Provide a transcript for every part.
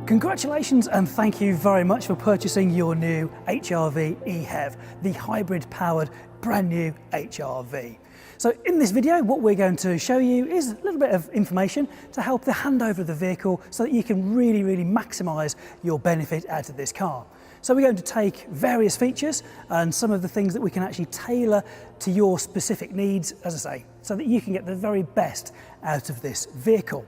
Congratulations and thank you very much for purchasing your new HEV EHEV, the hybrid powered brand new HEV. So in this video what we're going to show you is a little bit of information to help the handover of the vehicle so that you can really maximise your benefit out of this car. So we're going to take various features and some of the things that we can actually tailor to your specific needs, as I say, so that you can get the very best out of this vehicle.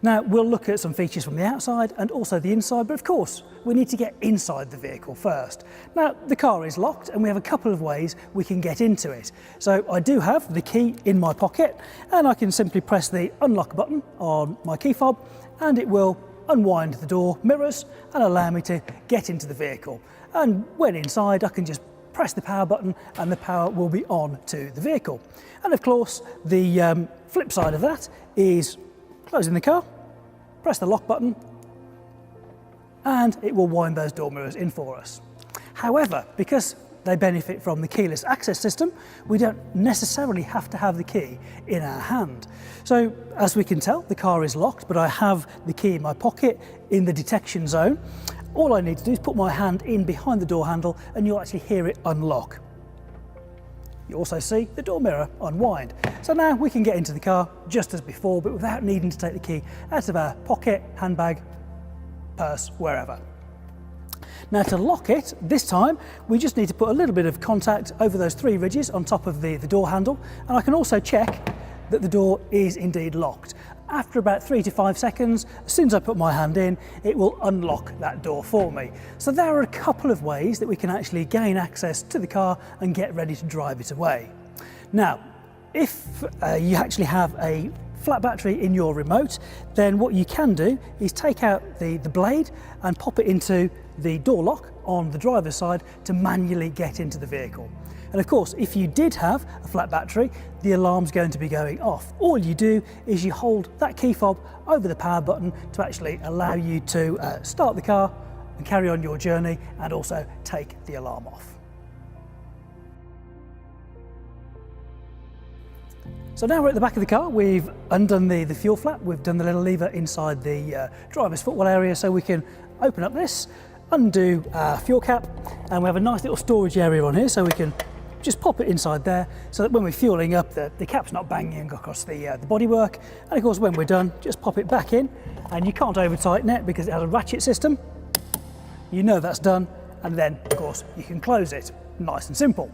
Now we'll look at some features from the outside and also the inside, but of course we need to get inside the vehicle first. Now the car is locked and we have a couple of ways we can get into it. So I do have the key in my pocket and I can simply press the unlock button on my key fob and it will unwind the door mirrors and allow me to get into the vehicle. And when inside I can just press the power button and the power will be on to the vehicle. And of course the flip side of that is closing the car, press the lock button, and it will wind those door mirrors in for us. However, because they benefit from the keyless access system, we don't necessarily have to have the key in our hand. So as we can tell, the car is locked, but I have the key in my pocket in the detection zone. All I need to do is put my hand in behind the door handle and you'll actually hear it unlock. You also see the door mirror unwind. So now we can get into the car just as before, but without needing to take the key out of our pocket, handbag, purse, wherever. Now to lock it, this time, we just need to put a little bit of contact over those three ridges on top of the door handle, and I can also check that the door is indeed locked. After about 3 to 5 seconds, as soon as I put my hand in, it will unlock that door for me. So there are a couple of ways that we can actually gain access to the car and get ready to drive it away. Now, if you actually have a flat battery in your remote, then what you can do is take out the blade and pop it into the door lock on the driver's side to manually get into the vehicle. And of course, if you did have a flat battery, the alarm's going to be going off. All you do is you hold that key fob over the power button to actually allow you to start the car and carry on your journey and also take the alarm off. So now we're at the back of the car, we've undone the fuel flap, we've done the little lever inside the driver's footwell area so we can open up this, undo our fuel cap, and we have a nice little storage area on here so we can just pop it inside there so that when we're fueling up the cap's not banging across the bodywork. And of course when we're done, just pop it back in, and you can't over tighten it because it has a ratchet system. You know that's done, and then of course you can close it. Nice and simple.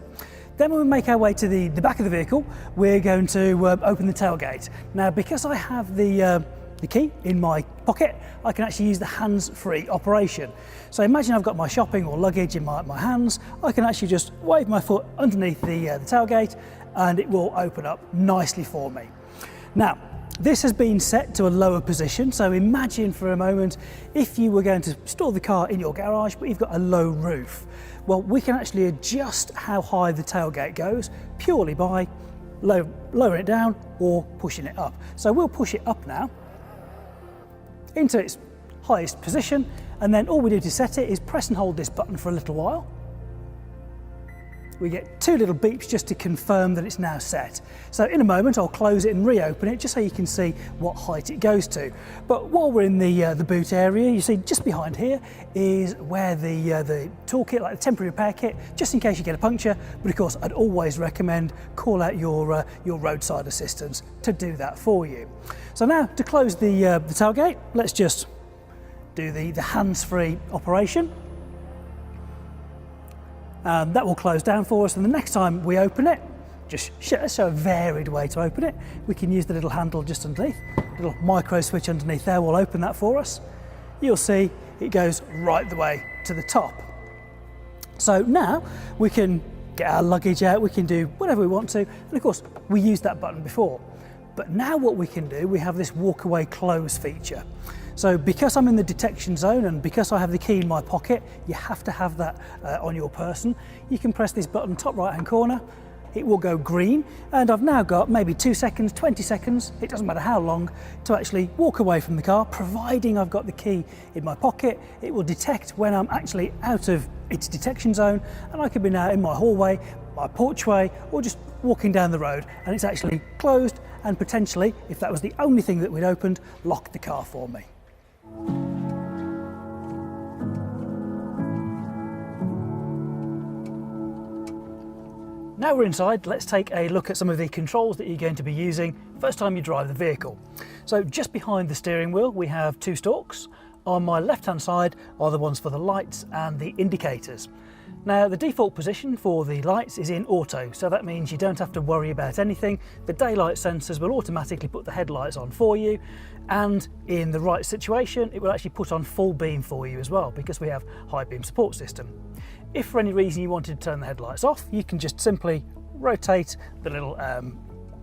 Then when we make our way to the back of the vehicle, we're going to open the tailgate. Now because I have the key in my pocket, I can actually use the hands-free operation. So imagine I've got my shopping or luggage in my hands, I can actually just wave my foot underneath the tailgate and it will open up nicely for me. Now, this has been set to a lower position, so imagine for a moment if you were going to store the car in your garage but you've got a low roof. Well, we can actually adjust how high the tailgate goes purely by lowering it down or pushing it up. So we'll push it up now into its highest position, and then all we do to set it is press and hold this button for a little while. We get 2 little beeps just to confirm that it's now set. So in a moment I'll close it and reopen it just so you can see what height it goes to. But while we're in the boot area, you see just behind here is where the toolkit, like the temporary repair kit, just in case you get a puncture. But of course I'd always recommend call out your roadside assistance to do that for you. So now to close the tailgate, let's just do the hands-free operation. That will close down for us, and the next time we open it, just show a varied way to open it. We can use the little handle just underneath, little micro switch underneath there will open that for us. You'll see it goes right the way to the top. So now we can get our luggage out, we can do whatever we want to, and of course we used that button before. But now what we can do, we have this walk away close feature. So because I'm in the detection zone and because I have the key in my pocket, you have to have that on your person. You can press this button top right hand corner, it will go green, and I've now got maybe 2 seconds, 20 seconds, it doesn't matter how long, to actually walk away from the car, providing I've got the key in my pocket. It will detect when I'm actually out of its detection zone, and I could be now in my hallway, my porchway, or just walking down the road, and it's actually closed and potentially, if that was the only thing that we'd opened, locked the car for me. Now we're inside, let's take a look at some of the controls that you're going to be using first time you drive the vehicle. So just behind the steering wheel we have two stalks. On my left hand side are the ones for the lights and the indicators. Now the default position for the lights is in auto, so that means you don't have to worry about anything. The daylight sensors will automatically put the headlights on for you, and in the right situation it will actually put on full beam for you as well, because we have high beam support system. If for any reason you wanted to turn the headlights off, you can just simply rotate the little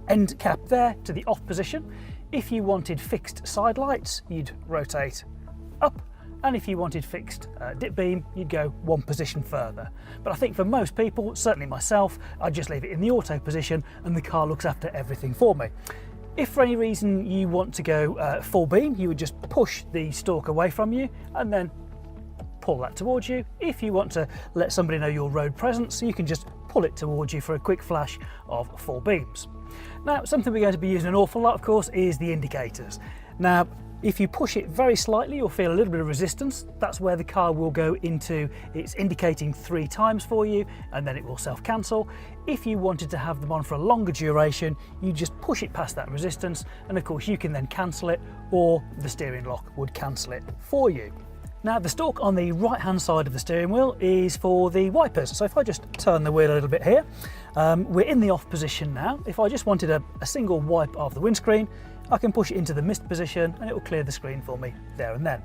end cap there to the off position. If you wanted fixed side lights, you'd rotate up, and if you wanted fixed dip beam, you'd go one position further. But I think for most people, certainly myself, I'd just leave it in the auto position and the car looks after everything for me. If for any reason you want to go full beam, you would just push the stalk away from you and then pull that towards you. If you want to let somebody know your road presence, you can just pull it towards you for a quick flash of full beams. Now, something we're going to be using an awful lot, of course, is the indicators. Now, if you push it very slightly, you'll feel a little bit of resistance. That's where the car will go into its indicating 3 times for you, and then it will self-cancel. If you wanted to have them on for a longer duration, you just push it past that resistance, and of course you can then cancel it, or the steering lock would cancel it for you. Now the stalk on the right hand side of the steering wheel is for the wipers. So if I just turn the wheel a little bit here, we're in the off position now. If I just wanted a single wipe of the windscreen, I can push it into the mist position and it will clear the screen for me there and then.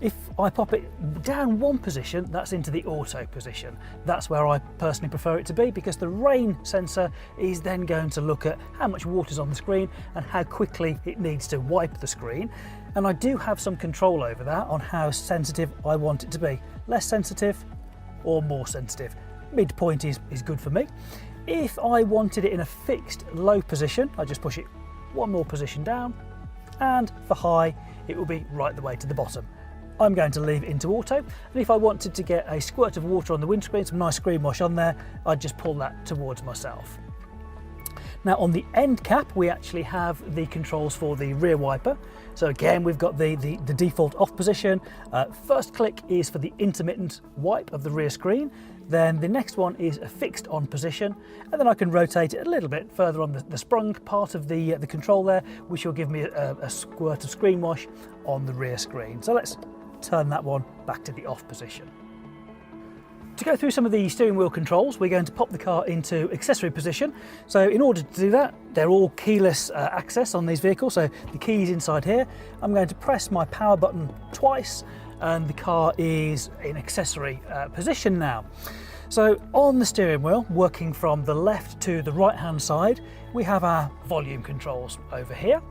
If I pop it down one position, that's into the auto position. That's where I personally prefer it to be, because the rain sensor is then going to look at how much water's on the screen and how quickly it needs to wipe the screen. And I do have some control over that on how sensitive I want it to be. Less sensitive or more sensitive. Midpoint is good for me. If I wanted it in a fixed low position, I just push it one more position down, and for high it will be right the way to the bottom. I'm going to leave it into auto, and if I wanted to get a squirt of water on the windscreen, some nice screen wash on there, I'd just pull that towards myself. Now on the end cap we actually have the controls for the rear wiper. So again, we've got the default off position. First click is for the intermittent wipe of the rear screen. Then the next one is a fixed on position, and then I can rotate it a little bit further on the sprung part of the control there, which will give me a squirt of screen wash on the rear screen. So let's turn that one back to the off position. To go through some of the steering wheel controls, we're going to pop the car into accessory position. So in order to do that, they're all keyless access on these vehicles. So the key is inside here. I'm going to press my power button twice, and the car is in accessory position now. So on the steering wheel, working from the left to the right hand side, we have our volume controls over here.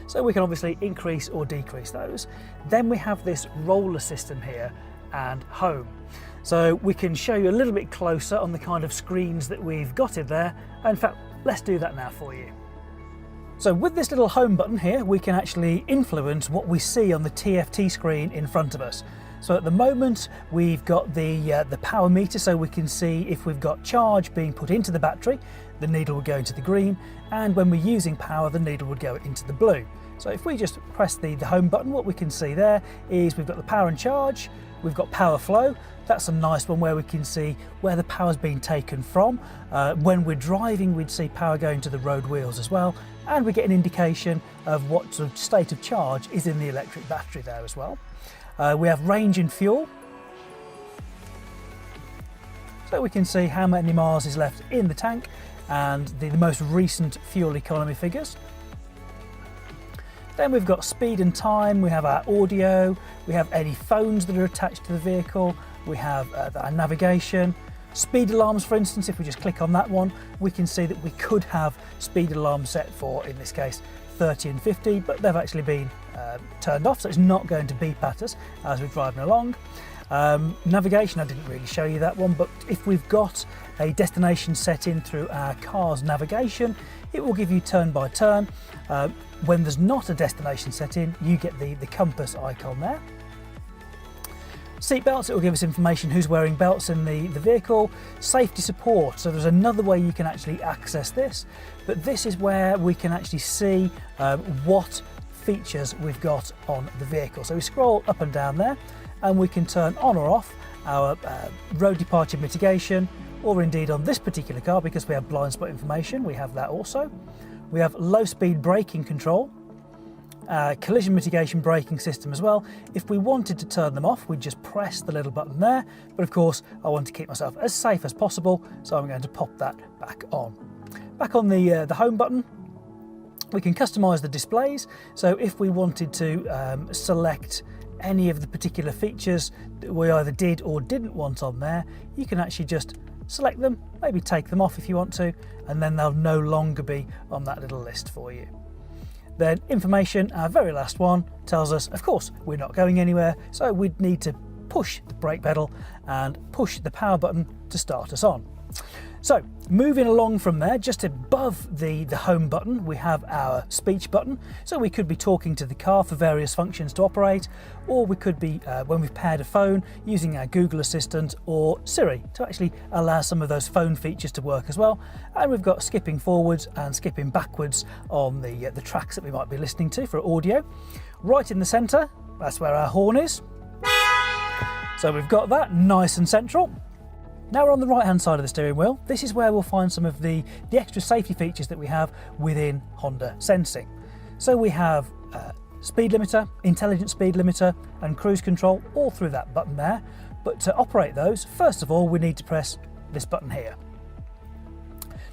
So we can obviously increase or decrease those. Then we have this roller system here and home. So we can show you a little bit closer on the kind of screens that we've got in there. In fact, let's do that now for you. So with this little home button here, we can actually influence what we see on the TFT screen in front of us. So at the moment, we've got the power meter, so we can see if we've got charge being put into the battery, the needle would go into the green, and when we're using power, the needle would go into the blue. So if we just press the home button, what we can see there is we've got the power and charge, we've got power flow. That's a nice one where we can see where the power's being taken from. When we're driving, we'd see power going to the road wheels as well, and we get an indication of what sort of state of charge is in the electric battery there as well. We have range and fuel, so we can see how many miles is left in the tank and the most recent fuel economy figures. Then we've got speed and time, we have our audio, we have any phones that are attached to the vehicle, we have our navigation, speed alarms for instance. If we just click on that one, we can see that we could have speed alarms set for, in this case, 30 and 50, but they've actually been turned off, so it's not going to beep at us as we're driving along. Navigation, I didn't really show you that one, but if we've got a destination set in through our car's navigation, it will give you turn by turn. When there's not a destination set in, you get the compass icon there. Seat belts, it will give us information who's wearing belts in the vehicle. Safety support, so there's another way you can actually access this, but this is where we can actually see what features we've got on the vehicle. So we scroll up and down there and we can turn on or off our road departure mitigation, or indeed on this particular car, because we have blind spot information, we have that also. We have low speed braking control, collision mitigation braking system as well. If we wanted to turn them off, we'd just press the little button there, but of course I want to keep myself as safe as possible, so I'm going to pop that back on. Back on the home button, we can customise the displays, so if we wanted to select any of the particular features that we either did or didn't want on there, you can actually just select them, maybe take them off if you want to, and then they'll no longer be on that little list for you. Then information, our very last one, tells us, of course, we're not going anywhere, so we'd need to push the brake pedal and push the power button to start us on. So moving along from there, just above the home button, we have our speech button. So we could be talking to the car for various functions to operate, or we could be, when we've paired a phone, using our Google Assistant or Siri to actually allow some of those phone features to work as well. And we've got skipping forwards and skipping backwards on the tracks that we might be listening to for audio. Right in the centre, that's where our horn is. So we've got that nice and central. Now we're on the right hand side of the steering wheel. This is where we'll find some of the extra safety features that we have within Honda Sensing. So we have speed limiter, intelligent speed limiter and cruise control all through that button there. But to operate those, first of all, we need to press this button here.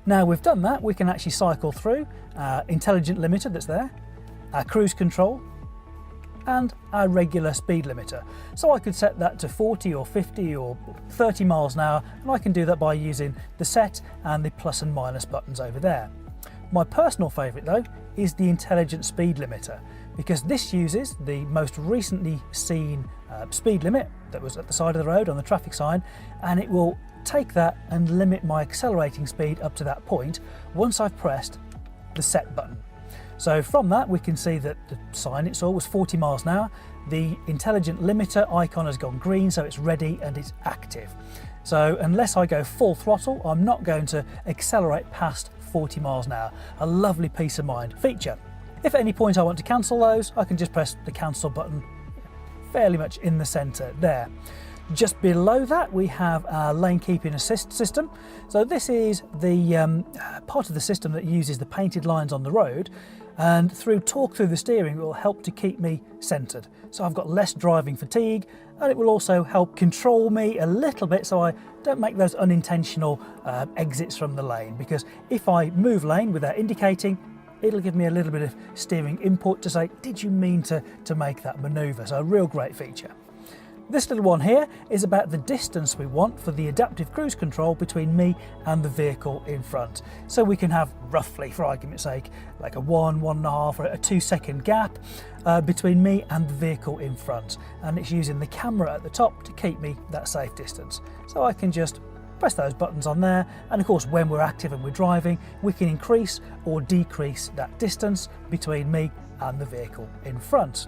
Now we've done that, we can actually cycle through our intelligent limiter that's there, our cruise control, and our regular speed limiter. So I could set that to 40 or 50 or 30 miles an hour, and I can do that by using the set and the plus and minus buttons over there. My personal favourite though is the intelligent speed limiter, because this uses the most recently seen speed limit that was at the side of the road on the traffic sign, and it will take that and limit my accelerating speed up to that point once I've pressed the set button. So from that we can see that the sign it saw was 40 miles an hour. The intelligent limiter icon has gone green, so it's ready and it's active. So unless I go full throttle, I'm not going to accelerate past 40 miles an hour. A lovely peace of mind feature. If at any point I want to cancel those, I can just press the cancel button fairly much in the centre there. Just below that we have our lane keeping assist system. So this is the part of the system that uses the painted lines on the road, and through torque through the steering it will help to keep me centred. So I've got less driving fatigue, and it will also help control me a little bit so I don't make those unintentional exits from the lane, because if I move lane without indicating, it'll give me a little bit of steering input to say, did you mean to make that manoeuvre? So a real great feature. This little one here is about the distance we want for the adaptive cruise control between me and the vehicle in front. So we can have roughly, for argument's sake, like a 1.5 or a 2 second gap between me and the vehicle in front. And it's using the camera at the top to keep me that safe distance. So I can just press those buttons on there, and of course when we're active and we're driving, we can increase or decrease that distance between me and the vehicle in front.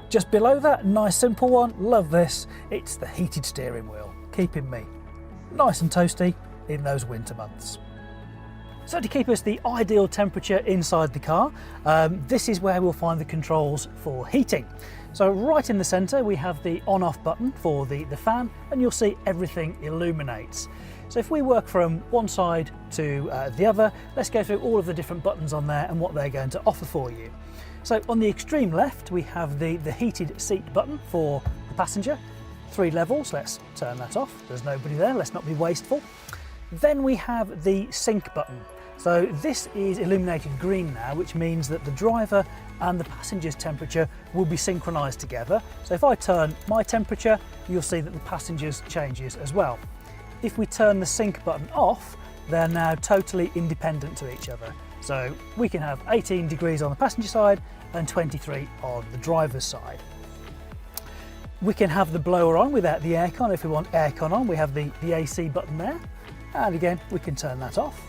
Just below that, nice simple one, love this, it's the heated steering wheel, keeping me nice and toasty in those winter months. So to keep us the ideal temperature inside the car, this is where we'll find the controls for heating. So right in the centre we have the on-off button for the fan, and you'll see everything illuminates. So if we work from one side to the other, let's go through all of the different buttons on there and what they're going to offer for you. So on the extreme left we have the heated seat button for the passenger. 3 levels, let's turn that off, there's nobody there, let's not be wasteful. Then we have the sync button. So this is illuminated green now, which means that the driver and the passenger's temperature will be synchronised together. So if I turn my temperature, you'll see that the passenger's changes as well. If we turn the sync button off, they're now totally independent to each other. So we can have 18 degrees on the passenger side and 23 on the driver's side. We can have the blower on without the aircon. If we want aircon on, we have the AC button there. And again, we can turn that off.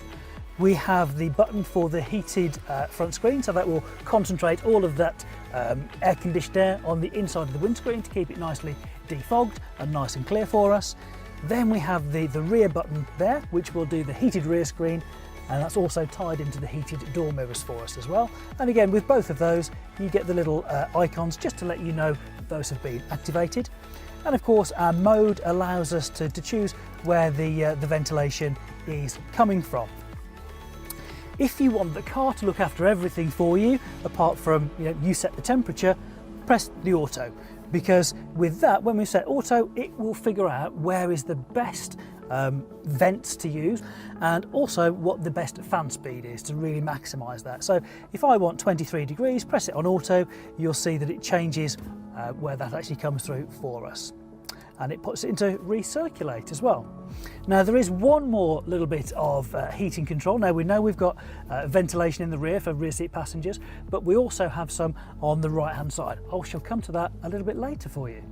We have the button for the heated front screen, so that will concentrate all of that air-conditioned air on the inside of the windscreen to keep it nicely defogged and nice and clear for us. Then we have the rear button there, which will do the heated rear screen, and that's also tied into the heated door mirrors for us as well. And again, with both of those, you get the little icons just to let you know those have been activated. And of course our mode allows us to choose where the ventilation is coming from. If you want the car to look after everything for you, apart from you set the temperature, press the auto, because with that, when we set auto, it will figure out where is the best vents to use, and also what the best fan speed is to really maximise that. So if I want 23 degrees, press it on auto, you'll see that it changes where that actually comes through for us. And it puts it into recirculate as well. Now there is one more little bit of heating control. Now we know we've got ventilation in the rear for rear seat passengers, but we also have some on the right hand side. I shall come to that a little bit later for you.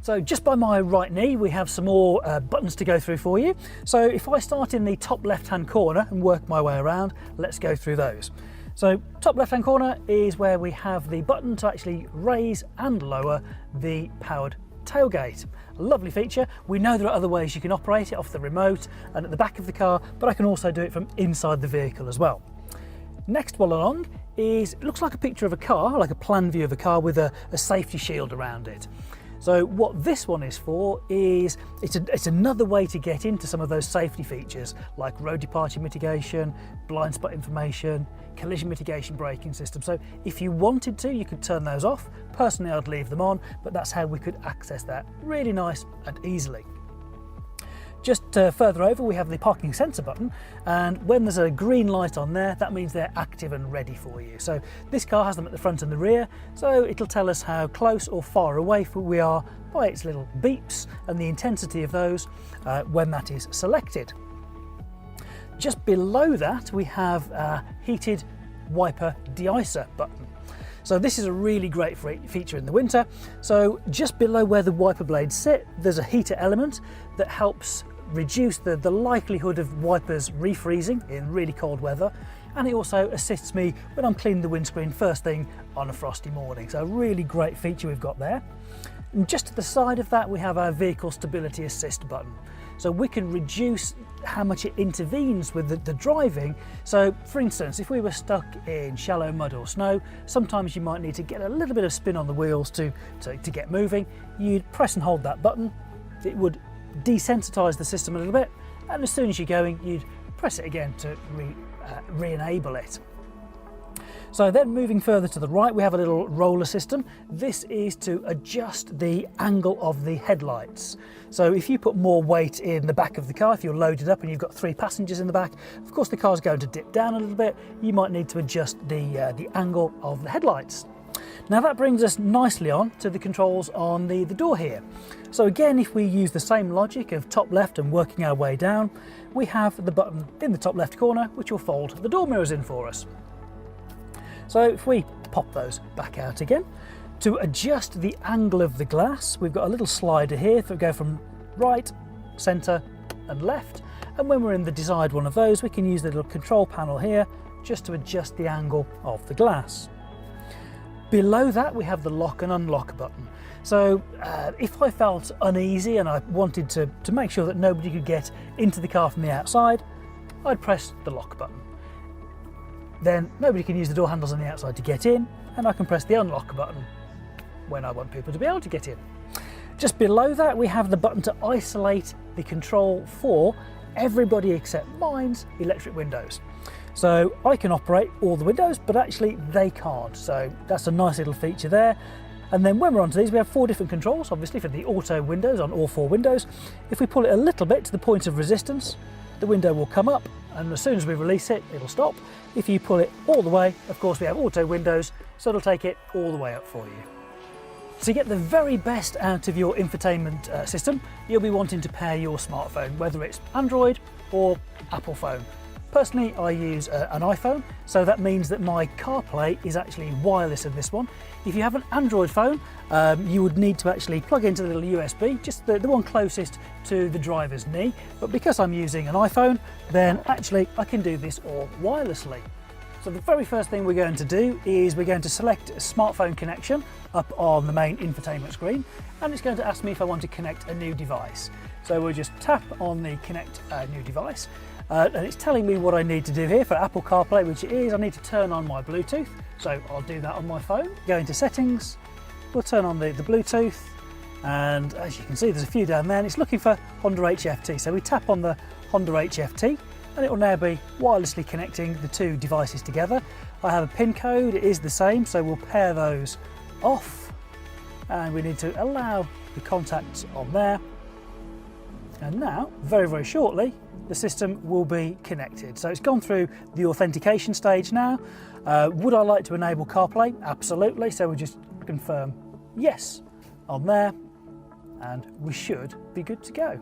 So just by my right knee, we have some more buttons to go through for you. So if I start in the top left hand corner and work my way around, let's go through those. So top left hand corner is where we have the button to actually raise and lower the powered tailgate. A lovely feature. We know there are other ways you can operate it off the remote and at the back of the car, but I can also do it from inside the vehicle as well. Next one along is, it looks like a picture of a car, like a plan view of a car with a safety shield around it. So what this one is for is, it's another way to get into some of those safety features like road departure mitigation, blind spot information, collision mitigation braking system. So if you wanted to, you could turn those off. Personally, I'd leave them on, but that's how we could access that really nice and easily. Just further over, we have the parking sensor button, and when there's a green light on there, that means they're active and ready for you. So this car has them at the front and the rear, so it'll tell us how close or far away we are by its little beeps and the intensity of those when that is selected. Just below that, we have a heated wiper de-icer button. So this is a really great feature in the winter. So just below where the wiper blades sit, there's a heater element that helps reduce the likelihood of wipers refreezing in really cold weather, and it also assists me when I'm cleaning the windscreen first thing on a frosty morning. So a really great feature we've got there. And just to the side of that, we have our vehicle stability assist button. So we can reduce how much it intervenes with the driving. So for instance, if we were stuck in shallow mud or snow, sometimes you might need to get a little bit of spin on the wheels to get moving. You'd press and hold that button. It would desensitize the system a little bit, and as soon as you're going, you'd press it again to re-enable it. So then moving further to the right, we have a little roller system. This is to adjust the angle of the headlights. So if you put more weight in the back of the car, if you're loaded up and you've got 3 passengers in the back, of course the car's going to dip down a little bit. You might need to adjust the angle of the headlights. Now that brings us nicely on to the controls on the door here. So again, if we use the same logic of top left and working our way down, we have the button in the top left corner which will fold the door mirrors in for us. So if we pop those back out again, to adjust the angle of the glass, we've got a little slider here that go from right, centre and left. And when we're in the desired one of those, we can use the little control panel here just to adjust the angle of the glass. Below that, we have the lock and unlock button. So if I felt uneasy and I wanted to make sure that nobody could get into the car from the outside, I'd press the lock button. Then nobody can use the door handles on the outside to get in, and I can press the unlock button when I want people to be able to get in. Just below that, we have the button to isolate the control for everybody except mine's electric windows. So I can operate all the windows, but actually they can't. So that's a nice little feature there. And then when we're onto these, we have 4 different controls, obviously for the auto windows on all 4 windows. If we pull it a little bit to the point of resistance, the window will come up, and as soon as we release it, it'll stop. If you pull it all the way, of course we have auto windows, so it'll take it all the way up for you. To get the very best out of your infotainment system, you'll be wanting to pair your smartphone, whether it's Android or Apple phone. Personally, I use an iPhone, so that means that my CarPlay is actually wireless in this one. If you have an Android phone, you would need to actually plug into the little USB, just the one closest to the driver's knee. But because I'm using an iPhone, then actually I can do this all wirelessly. So the very first thing we're going to do is we're going to select a smartphone connection up on the main infotainment screen, and it's going to ask me if I want to connect a new device. So we'll just tap on the connect new device. And it's telling me what I need to do here for Apple CarPlay, which it is, I need to turn on my Bluetooth. So I'll do that on my phone. Go into settings, we'll turn on the Bluetooth, and as you can see there's a few down there, and it's looking for Honda HFT. So we tap on the Honda HFT and it will now be wirelessly connecting the two devices together. I have a PIN code, it is the same, so we'll pair those off, and we need to allow the contacts on there. And now, very, very shortly, the system will be connected. So it's gone through the authentication stage now. Would I like to enable CarPlay? Absolutely. So we just confirm yes on there, and we should be good to go.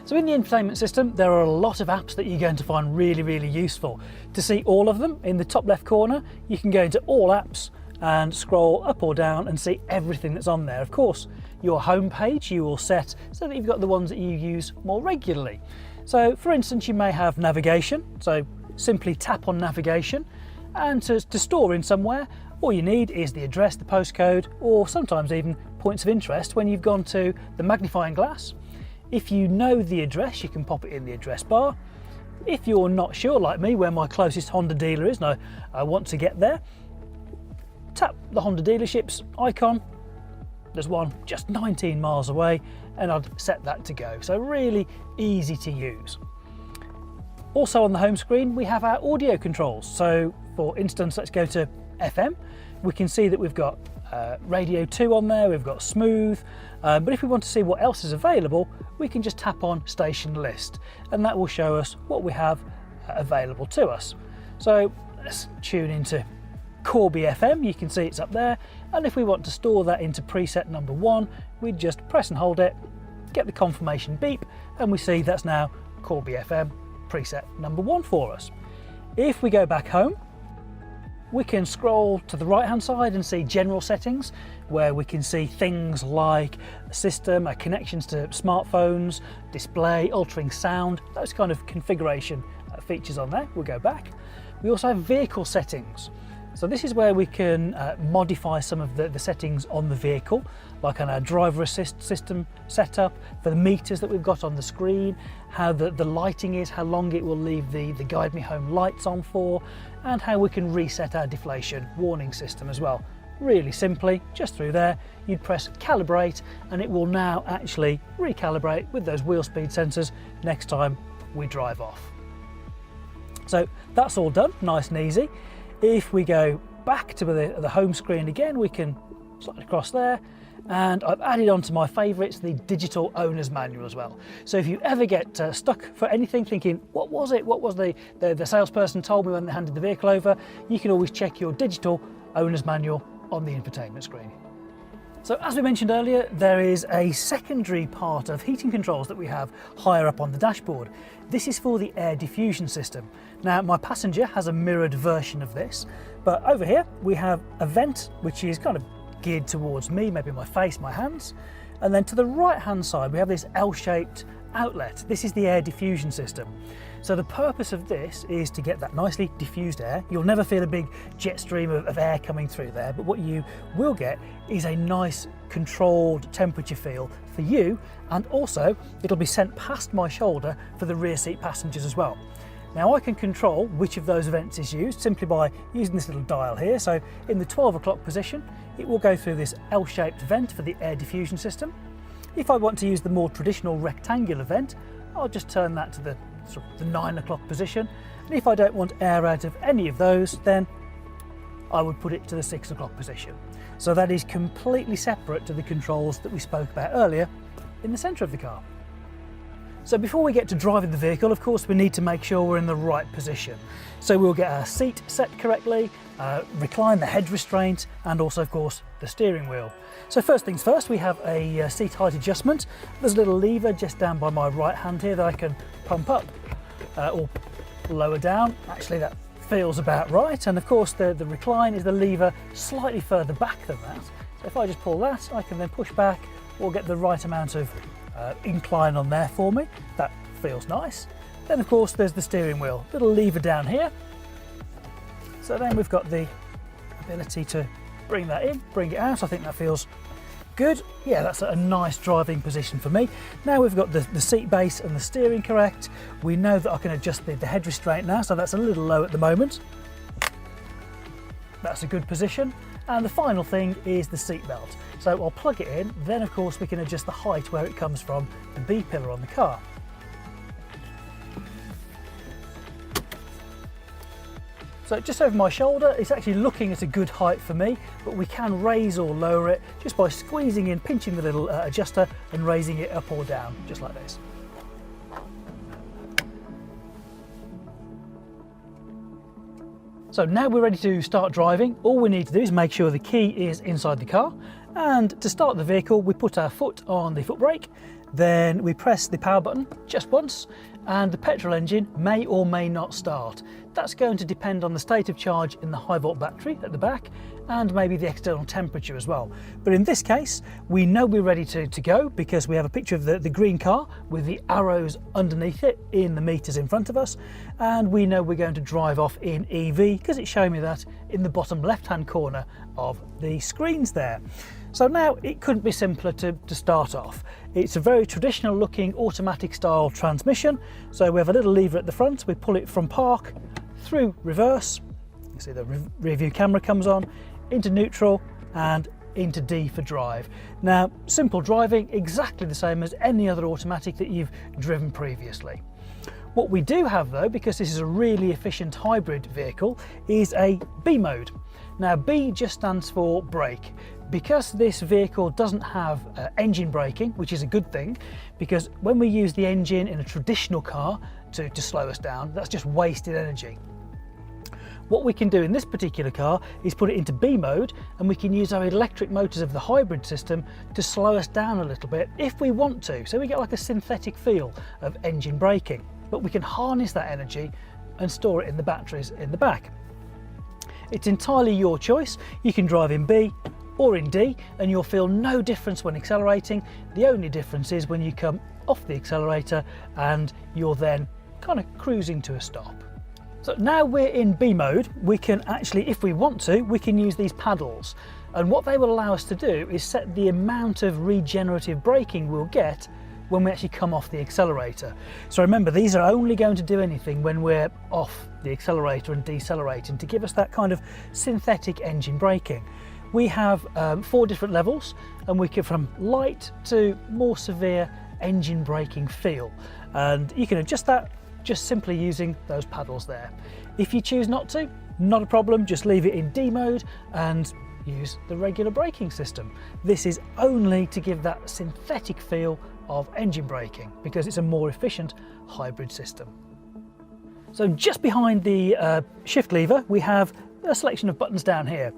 So in the infotainment system, there are a lot of apps that you're going to find really, really useful. To see all of them, in the top left corner, you can go into all apps and scroll up or down and see everything that's on there. Of course, your home page you will set so that you've got the ones that you use more regularly. So for instance, you may have navigation, so simply tap on navigation, and to store in somewhere, all you need is the address, the postcode, or sometimes even points of interest when you've gone to the magnifying glass. If you know the address, you can pop it in the address bar. If you're not sure, like me, where my closest Honda dealer is, and I want to get there, tap the Honda dealership's icon. There's one just 19 miles away, and I'd set that to go. So really easy to use. Also on the home screen, we have our audio controls. So for instance, let's go to FM. We can see that we've got Radio 2 on there, we've got Smooth, but if we want to see what else is available, we can just tap on Station List, and that will show us what we have available to us. So let's tune into Corby FM, you can see it's up there, and if we want to store that into preset number 1, we just press and hold it, get the confirmation beep, and we see that's now Corby FM preset number 1 for us. If we go back home, we can scroll to the right hand side and see general settings, where we can see things like system, connections to smartphones, display, altering sound, those kind of configuration features on there. We'll go back. We also have vehicle settings. So this is where we can modify some of the settings on the vehicle, like on our driver assist system setup, for the meters that we've got on the screen, how the lighting is, how long it will leave the Guide Me Home lights on for, and how we can reset our deflation warning system as well. Really simply, just through there, you'd press calibrate, and it will now actually recalibrate with those wheel speed sensors next time we drive off. So that's all done, nice and easy. If we go back to the home screen again, we can slide across there, and I've added onto my favourites the digital owner's manual as well. So if you ever get stuck for anything, thinking, what was it? What was the salesperson told me when they handed the vehicle over? You can always check your digital owner's manual on the infotainment screen. So as we mentioned earlier, there is a secondary part of heating controls that we have higher up on the dashboard. This is for the air diffusion system. Now my passenger has a mirrored version of this, but over here we have a vent which is kind of geared towards me, maybe my face, my hands, and then to the right hand side we have this L-shaped outlet. This is the air diffusion system. So the purpose of this is to get that nicely diffused air. You'll never feel a big jet stream of air coming through there, but what you will get is a nice controlled temperature feel for you, and also it'll be sent past my shoulder for the rear seat passengers as well. Now I can control which of those vents is used simply by using this little dial here. So in the 12 o'clock position, it will go through this L-shaped vent for the air diffusion system. If I want to use the more traditional rectangular vent, I'll just turn that to the 9 o'clock position. And if I don't want air out of any of those, then I would put it to the 6 o'clock position. So that is completely separate to the controls that we spoke about earlier in the centre of the car. So before we get to driving the vehicle, of course, we need to make sure we're in the right position. So we'll get our seat set correctly, recline the head restraint, and also, of course, the steering wheel. So first things first, we have a seat height adjustment. There's a little lever just down by my right hand here that I can pump up or lower down. Actually, that feels about right. And of course, the recline is the lever slightly further back than that. So if I just pull that, I can then push back or get the right amount of incline on there for me. That feels nice. Then of course there's the steering wheel, little lever down here. So then we've got the ability to bring that in, bring it out. I think that feels good. Yeah, that's a nice driving position for me. Now we've got the seat base and the steering correct. We know that I can adjust the head restraint now, so that's a little low at the moment. That's a good position. And the final thing is the seat belt. So I'll plug it in, then of course we can adjust the height where it comes from, the B pillar on the car. So just over my shoulder, it's actually looking at a good height for me, but we can raise or lower it just by squeezing in, pinching the little adjuster and raising it up or down, just like this. So now we're ready to start driving. All we need to do is make sure the key is inside the car. And to start the vehicle, we put our foot on the foot brake, then we press the power button just once, and the petrol engine may or may not start. That's going to depend on the state of charge in the high volt battery at the back and maybe the external temperature as well. But in this case, we know we're ready to go because we have a picture of the green car with the arrows underneath it in the meters in front of us. And we know we're going to drive off in EV because it's showing me that in the bottom left-hand corner of the screens there. So now it couldn't be simpler to start off. It's a very traditional looking automatic style transmission. So we have a little lever at the front, we pull it from park through reverse. You see the rear view camera comes on, into neutral and into D for drive. Now, simple driving, exactly the same as any other automatic that you've driven previously. What we do have though, because this is a really efficient hybrid vehicle, is a B mode. Now B just stands for brake. Because this vehicle doesn't have engine braking, which is a good thing, because when we use the engine in a traditional car to slow us down, that's just wasted energy. What we can do in this particular car is put it into B mode, and we can use our electric motors of the hybrid system to slow us down a little bit if we want to. So we get like a synthetic feel of engine braking, but we can harness that energy and store it in the batteries in the back. It's entirely your choice. You can drive in B or in D and you'll feel no difference when accelerating. The only difference is when you come off the accelerator and you're then kind of cruising to a stop. So now we're in B mode, we can actually, if we want to, we can use these paddles. And what they will allow us to do is set the amount of regenerative braking we'll get when we actually come off the accelerator. So remember, these are only going to do anything when we're off the accelerator and decelerating to give us that kind of synthetic engine braking. We have 4 different levels, and we get from light to more severe engine braking feel. And you can adjust that just simply using those paddles there. If you choose not to, not a problem, just leave it in D mode and use the regular braking system. This is only to give that synthetic feel of engine braking because it's a more efficient hybrid system. So just behind the shift lever, we have a selection of buttons down here.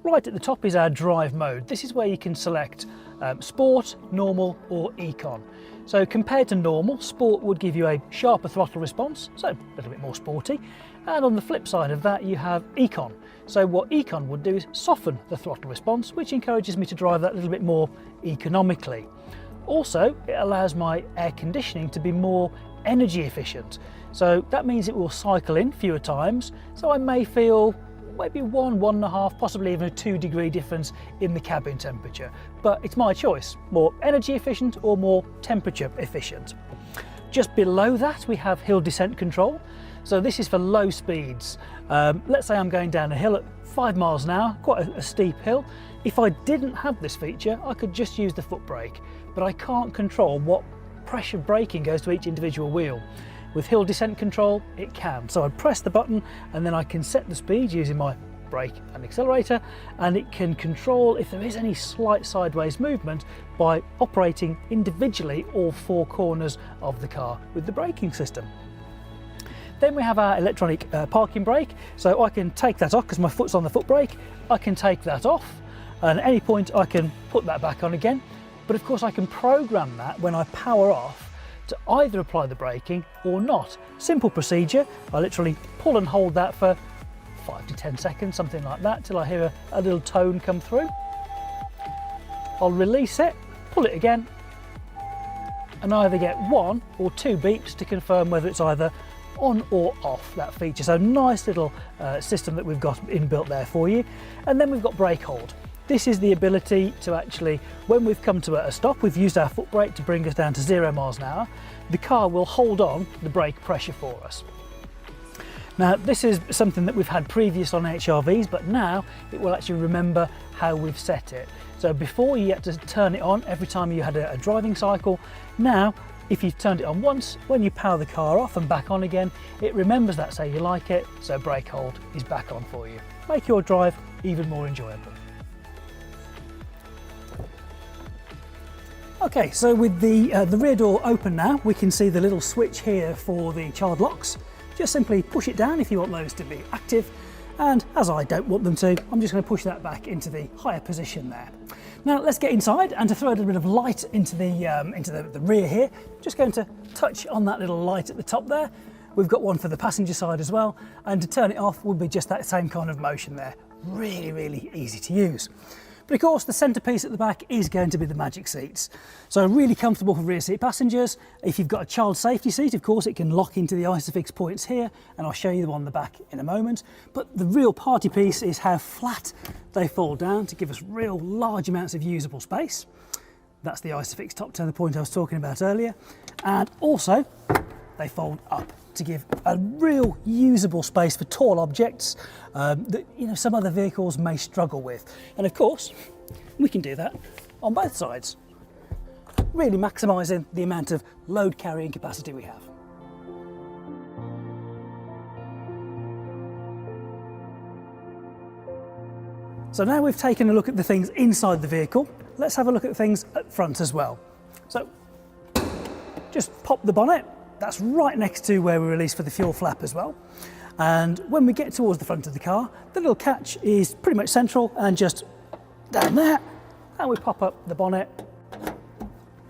Right at the top is our drive mode. This is where you can select sport, normal or econ. So compared to normal, sport would give you a sharper throttle response, so a little bit more sporty. And on the flip side of that, you have econ. So what econ would do is soften the throttle response, which encourages me to drive that a little bit more economically. Also, it allows my air conditioning to be more energy efficient. So that means it will cycle in fewer times. So I may feel maybe 1.5, possibly even a 2-degree difference in the cabin temperature. But it's my choice, more energy efficient or more temperature efficient. Just below that, we have hill descent control. So this is for low speeds. Let's say I'm going down a hill at 5 miles an hour, quite a steep hill. If I didn't have this feature, I could just use the foot brake, but I can't control what pressure braking goes to each individual wheel. With hill descent control, it can. So I press the button and then I can set the speed using my brake and accelerator, and it can control if there is any slight sideways movement by operating individually all 4 corners of the car with the braking system. Then we have our electronic parking brake. So I can take that off because my foot's on the foot brake. I can take that off, and at any point I can put that back on again. But of course I can program that when I power off to either apply the braking or not. Simple procedure. I literally pull and hold that for 5 to 10 seconds, something like that, till I hear a little tone come through. I'll release it, pull it again, and I either get 1 or 2 beeps to confirm whether it's either on or off that feature. So nice little system that we've got inbuilt there for you. And then we've got brake hold. This is the ability to actually, when we've come to a stop, we've used our foot brake to bring us down to 0 miles an hour, the car will hold on the brake pressure for us. Now this is something that we've had previous on HRVs, but now it will actually remember how we've set it. So before you had to turn it on every time you had a driving cycle, now if you've turned it on once, when you power the car off and back on again, it remembers that, say you like it, so brake hold is back on for you. Make your drive even more enjoyable. Okay, so with the rear door open now, we can see the little switch here for the child locks. Just simply push it down if you want those to be active, and as I don't want them to, I'm just going to push that back into the higher position there. Now let's get inside, and to throw a little bit of light into the rear here, just going to touch on that little light at the top there. We've got one for the passenger side as well, and to turn it off would be just that same kind of motion there. Really, really easy to use. But of course, the centrepiece at the back is going to be the magic seats. So really comfortable for rear seat passengers. If you've got a child safety seat, of course, it can lock into the ISOFIX points here, and I'll show you the one on the back in a moment. But the real party piece is how flat they fold down to give us real large amounts of usable space. That's the ISOFIX top turner point I was talking about earlier. And also, they fold up to give a real usable space for tall objects that some other vehicles may struggle with. And of course, we can do that on both sides, really maximising the amount of load carrying capacity we have. So now we've taken a look at the things inside the vehicle, let's have a look at things up front as well. So just pop the bonnet. That's right next to where we release for the fuel flap as well. And when we get towards the front of the car, the little catch is pretty much central and just down there, and we pop up the bonnet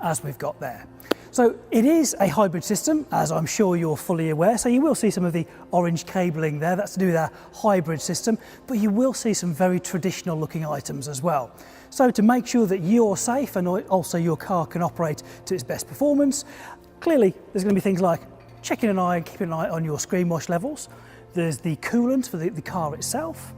as we've got there. So it is a hybrid system, as I'm sure you're fully aware. So you will see some of the orange cabling there, that's to do with our hybrid system, but you will see some very traditional looking items as well. So to make sure that you're safe and also your car can operate to its best performance, clearly, there's going to be things like checking an eye and keeping an eye on your screen wash levels. There's the coolant for the car itself.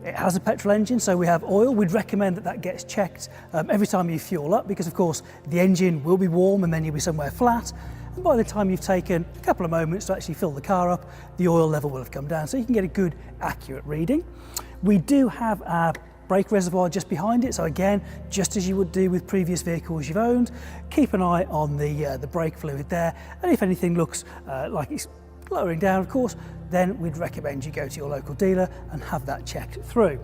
It has a petrol engine, so we have oil. We'd recommend that gets checked every time you fuel up, because of course the engine will be warm and then you'll be somewhere flat. And by the time you've taken a couple of moments to actually fill the car up, the oil level will have come down, so you can get a good, accurate reading. We do have our brake reservoir just behind it, so again, just as you would do with previous vehicles you've owned, keep an eye on the brake fluid there, and if anything looks like it's lowering down, of course, then we'd recommend you go to your local dealer and have that checked through.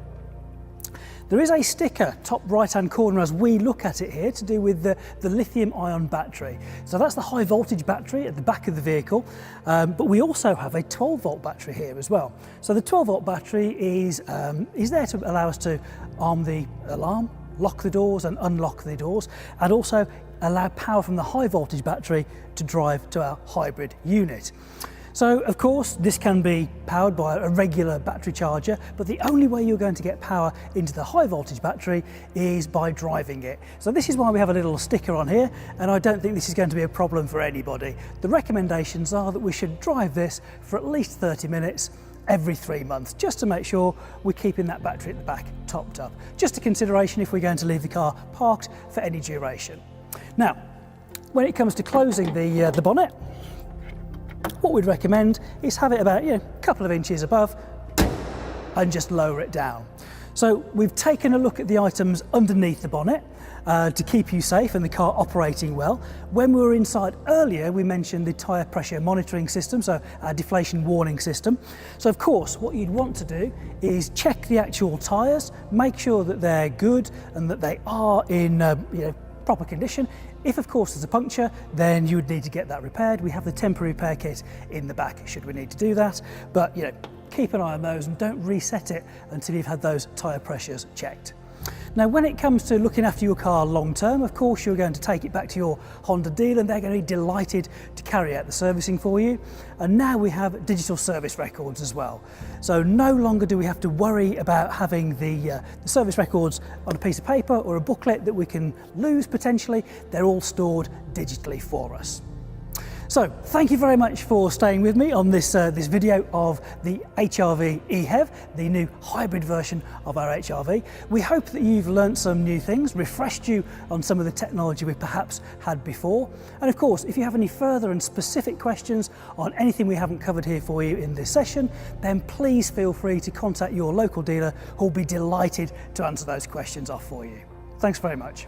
There is a sticker top right hand corner as we look at it here to do with the lithium ion battery. So that's the high voltage battery at the back of the vehicle, but we also have a 12 volt battery here as well. So the 12 volt battery is there to allow us to arm the alarm, lock the doors and unlock the doors, and also allow power from the high voltage battery to drive to our hybrid unit. So of course this can be powered by a regular battery charger, but the only way you're going to get power into the high voltage battery is by driving it. So this is why we have a little sticker on here, and I don't think this is going to be a problem for anybody. The recommendations are that we should drive this for at least 30 minutes every 3 months, just to make sure we're keeping that battery at the back topped up. Just a consideration if we're going to leave the car parked for any duration. Now, when it comes to closing the bonnet, what we'd recommend is have it about a couple of inches above and just lower it down. So we've taken a look at the items underneath the bonnet to keep you safe and the car operating well. When we were inside earlier, we mentioned the tyre pressure monitoring system, so our deflation warning system. So of course, what you'd want to do is check the actual tyres, make sure that they're good and that they are in proper condition. If of course there's a puncture, then you would need to get that repaired. We have the temporary repair kit in the back should we need to do that, but keep an eye on those and don't reset it until you've had those tyre pressures checked. Now when it comes to looking after your car long term, of course you're going to take it back to your Honda dealer and they're going to be delighted to carry out the servicing for you. And now we have digital service records as well. So no longer do we have to worry about having the service records on a piece of paper or a booklet that we can lose potentially. They're all stored digitally for us. So thank you very much for staying with me on this video of the HEV EHEV, the new hybrid version of our HRV. We hope that you've learnt some new things, refreshed you on some of the technology we perhaps had before. And of course, if you have any further and specific questions on anything we haven't covered here for you in this session, then please feel free to contact your local dealer who'll be delighted to answer those questions off for you. Thanks very much.